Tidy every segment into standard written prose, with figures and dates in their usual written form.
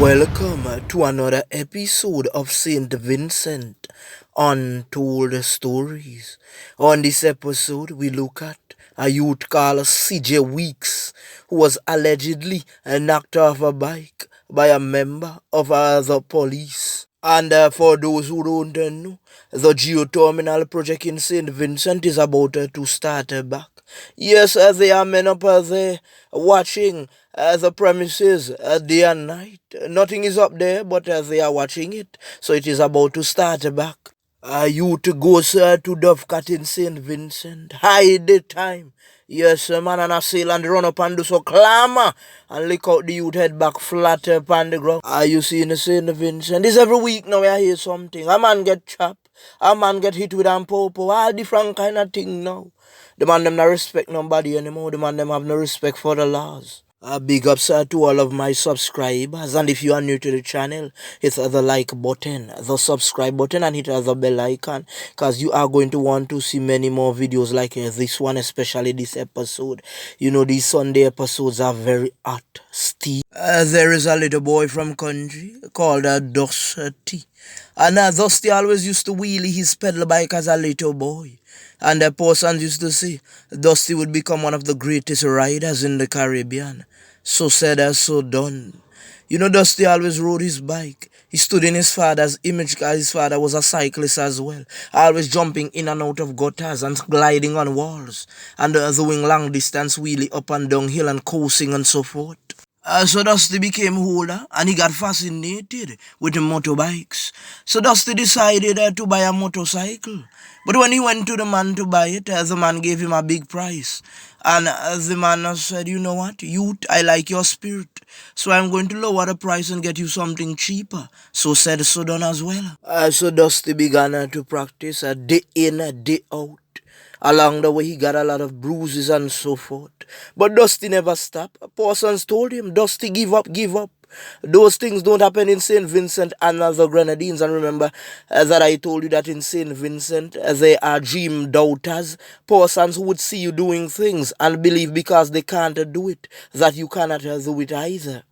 Welcome to another episode of Saint Vincent Untold Stories. On this episode, we look at a youth called CJ Weeks, who was allegedly knocked off a bike by a member of the police. And for those who don't know, the geothermal project in St. Vincent is about to start back. Yes, there are men up there watching the premises day and night. Nothing is up there, but they are watching it. So it is about to start back. Youth goes to Dovecat in St. Vincent. Hide the time. Yes, man, and I sail and run up and do so clamor and lick out the youth head back flat upon the ground. You see in the St. Vincent, this every week now I hear something. A man get chopped, a man get hit with a popo, all different kind of thing now. The man them not respect nobody anymore. The man them have no respect for the laws. Big ups to all of my subscribers, and if you are new to the channel, hit the like button, the subscribe button, and hit the bell icon, because you are going to want to see many more videos like this one, especially this episode. You know, these Sunday episodes are very hot, steep. There is a little boy from country called Dusty, and Dusty always used to wheelie his pedal bike as a little boy. And the persons used to say Dusty would become one of the greatest riders in the Caribbean. So said as so done. You know, Dusty always rode his bike. He stood in his father's image because his father was a cyclist as well. Always jumping in and out of gutters and gliding on walls. And doing long distance wheelie up and down hill and coasting and so forth. So Dusty became older and he got fascinated with motorbikes. So Dusty decided to buy a motorcycle. But when he went to the man to buy it, the man gave him a big price. And the man said, you know what, youth, I like your spirit. So I'm going to lower the price and get you something cheaper. So said so done as well. So Dusty began to practice day in, day out. Along the way, he got a lot of bruises and so forth. But Dusty never stopped. Persons told him, Dusty, give up, give up. Those things don't happen in St. Vincent and the Grenadines. And remember that I told you that in St. Vincent, there are dream doubters, persons who would see you doing things and believe because they can't do it, that you cannot do it either.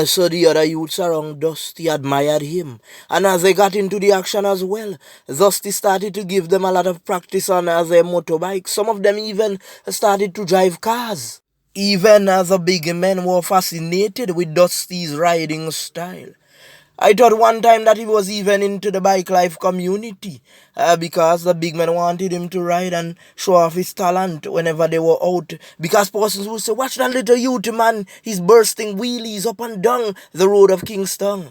So the other youths around Dusty admired him. And as they got into the action as well, Dusty started to give them a lot of practice on their motorbikes. Some of them even started to drive cars. Even as the big men were fascinated with Dusty's riding style. I thought one time that he was even into the bike life community because the big men wanted him to ride and show off his talent whenever they were out. Because persons would say, watch that little youth man, he's bursting wheelies up and down the road of Kingston.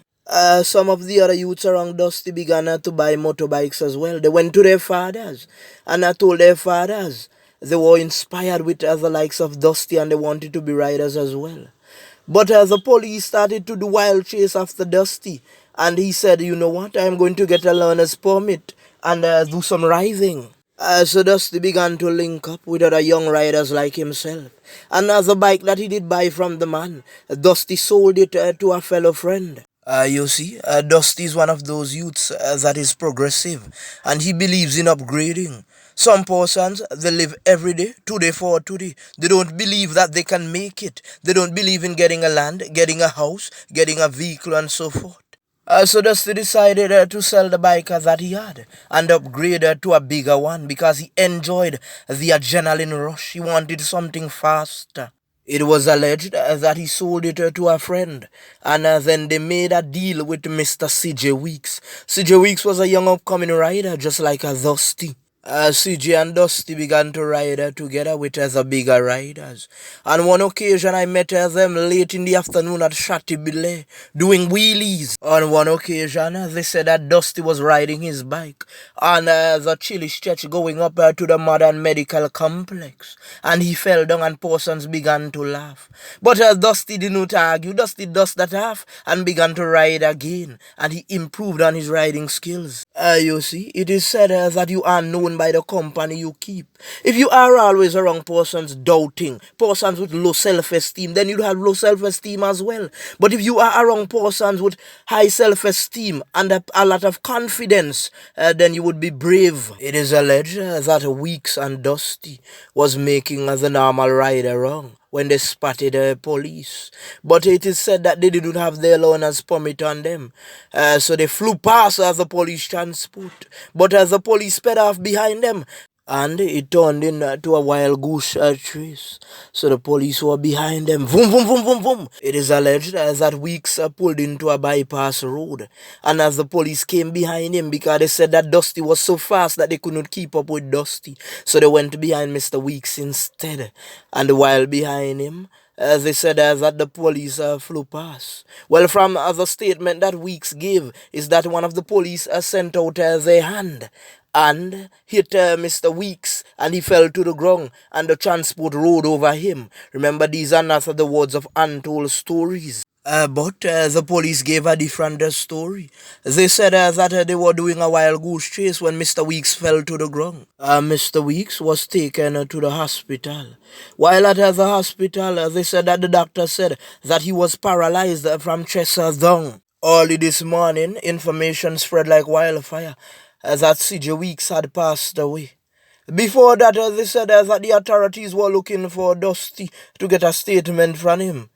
Some of the other youths around Dusty began to buy motorbikes as well. They went to their fathers and I told their fathers they were inspired with the likes of Dusty and they wanted to be riders as well. But as the police started to do wild chase after Dusty, and he said, you know what, I'm going to get a learner's permit and do some riding. So Dusty began to link up with other young riders like himself. And as a bike that he did buy from the man, Dusty sold it to a fellow friend. You see, Dusty is one of those youths that is progressive, and he believes in upgrading. Some persons, they live every day, today for today. They don't believe that they can make it. They don't believe in getting a land, getting a house, getting a vehicle, and so forth. So Dusty decided to sell the bike that he had and upgrade to a bigger one because he enjoyed the adrenaline rush. He wanted something faster. It was alleged that he sold it to a friend, and then they made a deal with Mr. CJ Weeks. CJ Weeks was a young upcoming rider just like a Dusty. CJ and Dusty began to ride together with the bigger riders. On one occasion, I met them late in the afternoon at Chatibile doing wheelies. On one occasion, they said that Dusty was riding his bike on the chilly stretch going up to the modern medical complex. And he fell down and persons began to laugh. But Dusty did not argue. Dusty dust that off and began to ride again. And he improved on his riding skills. You see, it is said that you are known by the company you keep. If you are always around persons doubting, persons with low self-esteem, then you'll have low self-esteem as well. But if you are around persons with high self-esteem and a lot of confidence, then you would be brave. It is alleged that Weeks and Dusty was making the normal rider wrong. when they spotted police. But it is said that they didn't have their owner's permit on them. So they flew past as the police transport. But as the police sped off behind them, and it turned into a wild goose chase. So the police were behind them. Vroom, vroom, vroom, vroom, vroom. It is alleged that Weeks pulled into a bypass road. And as the police came behind him, because they said that Dusty was so fast that they could not keep up with Dusty. So they went behind Mr. Weeks instead. And while behind him, as they said that the police flew past. Well, from the statement that Weeks gave is that one of the police sent out their hand and hit Mr. Weeks, and he fell to the ground, and the transport rode over him. Remember, these are not the words of Untold Stories. But the police gave a different story. They said that they were doing a wild goose chase when Mr. Weeks fell to the ground. Mr. Weeks was taken to the hospital. While at the hospital, they said that the doctor said that he was paralyzed from chest down. Early this morning, information spread like wildfire that CJ Weeks had passed away. Before that, they said that the authorities were looking for Dusty to get a statement from him.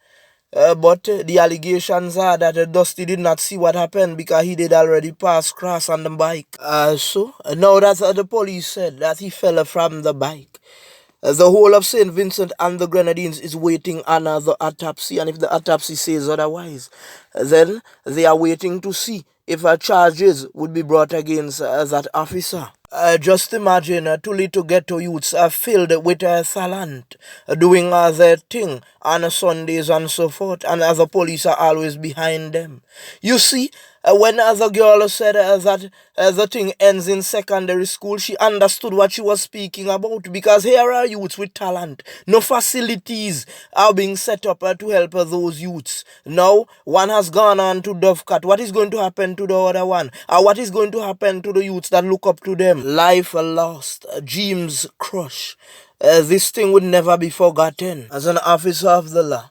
But the allegations are that Dusty did not see what happened because he did already pass cross on the bike. So now that the police said that he fell from the bike. The whole of St. Vincent and the Grenadines is waiting on the autopsy, and if the autopsy says otherwise, then they are waiting to see if charges would be brought against that officer. Just imagine two little ghetto youths are filled with talent, doing their thing on Sundays and so forth, and the police are always behind them. You see, when the girl said that the thing ends in secondary school, she understood what she was speaking about, because here are youths with talent. No facilities are being set up to help those youths. Now, one has gone on to Dovecat. What is going to happen to the other one? What is going to happen to the youths that look up to them? Life lost, dreams crushed. This thing would never be forgotten. As an officer of the law,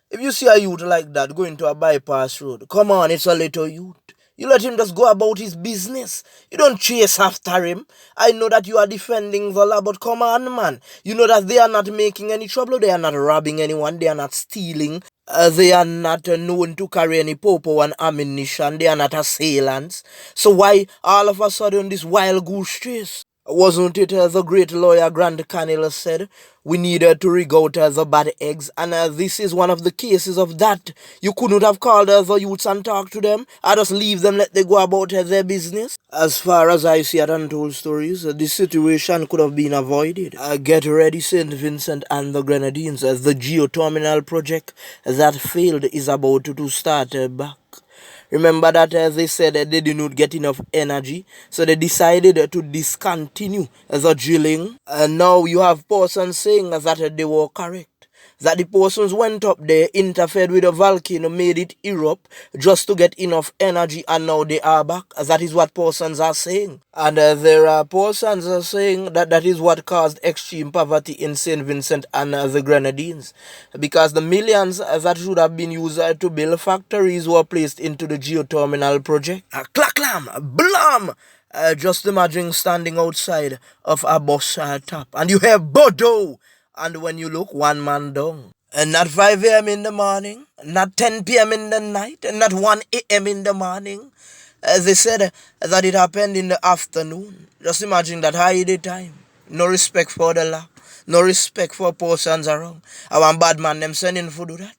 if you see a youth like that going to a bypass road, come on, it's a little youth. You let him just go about his business. You don't chase after him. I know that you are defending the law, but come on, man. You know that they are not making any trouble. They are not robbing anyone. They are not stealing. They are not known to carry any popo and ammunition. They are not assailants. So why all of a sudden this wild goose chase? Wasn't it the great lawyer Grant Cannell said, we needed to rig out the bad eggs, and this is one of the cases of that. You couldn't have called the youths and talked to them. I just leave them, let them go about their business. As far as I see at Untold Stories, this situation could have been avoided. Get ready, St. Vincent and the Grenadines, as the geothermal project that failed is about to start back. Remember that they said that they did not get enough energy, so they decided to discontinue the drilling. And now you have persons saying that they were correct. That the persons went up there, interfered with the volcano, made it erupt just to get enough energy, and now they are back. That is what persons are saying. And there are persons are saying that that is what caused extreme poverty in St. Vincent and the Grenadines. Because the millions that should have been used to build factories were placed into the geothermal project. Clacklam, blam! Just imagine standing outside of a bus top and you hear Bodo! And when you look, one man down. And not 5 a.m. in the morning, not 10 p.m. in the night, and not 1 a.m. in the morning. They said that it happened in the afternoon. Just imagine that high the time. No respect for the law. No respect for persons around. I want bad man them sending for do that.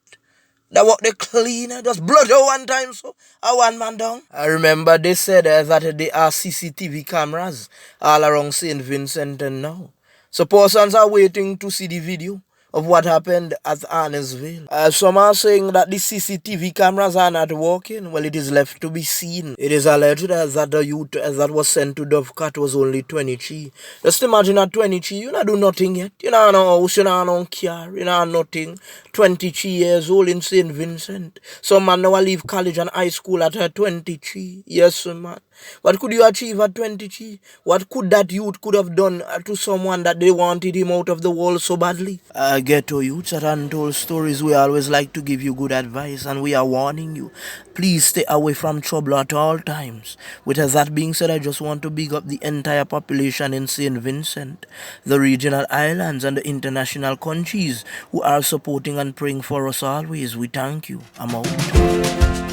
That what they clean, just blood out one time, so I one man down. I remember they said that there are CCTV cameras all around St. Vincent and now. So persons are waiting to see the video of what happened at Arnesville. Some are saying that the CCTV cameras are not working. Well, it is left to be seen. It is alleged that the youth that was sent to Dovecat was only 23. Just imagine at 23, you not do nothing yet. You know no house, you know no car, you know nothing. 23 years old in St. Vincent. Some man now leave college and high school at 23. Yes, man. What could you achieve at 23? What could that youth could have done to someone that they wanted him out of the world so badly? ghetto youths at Untold Stories, we always like to give you good advice, and we are warning you. Please stay away from trouble at all times. With that being said, I just want to big up the entire population in St. Vincent, the regional islands, and the international countries who are supporting and praying for us always. We thank you. I'm out.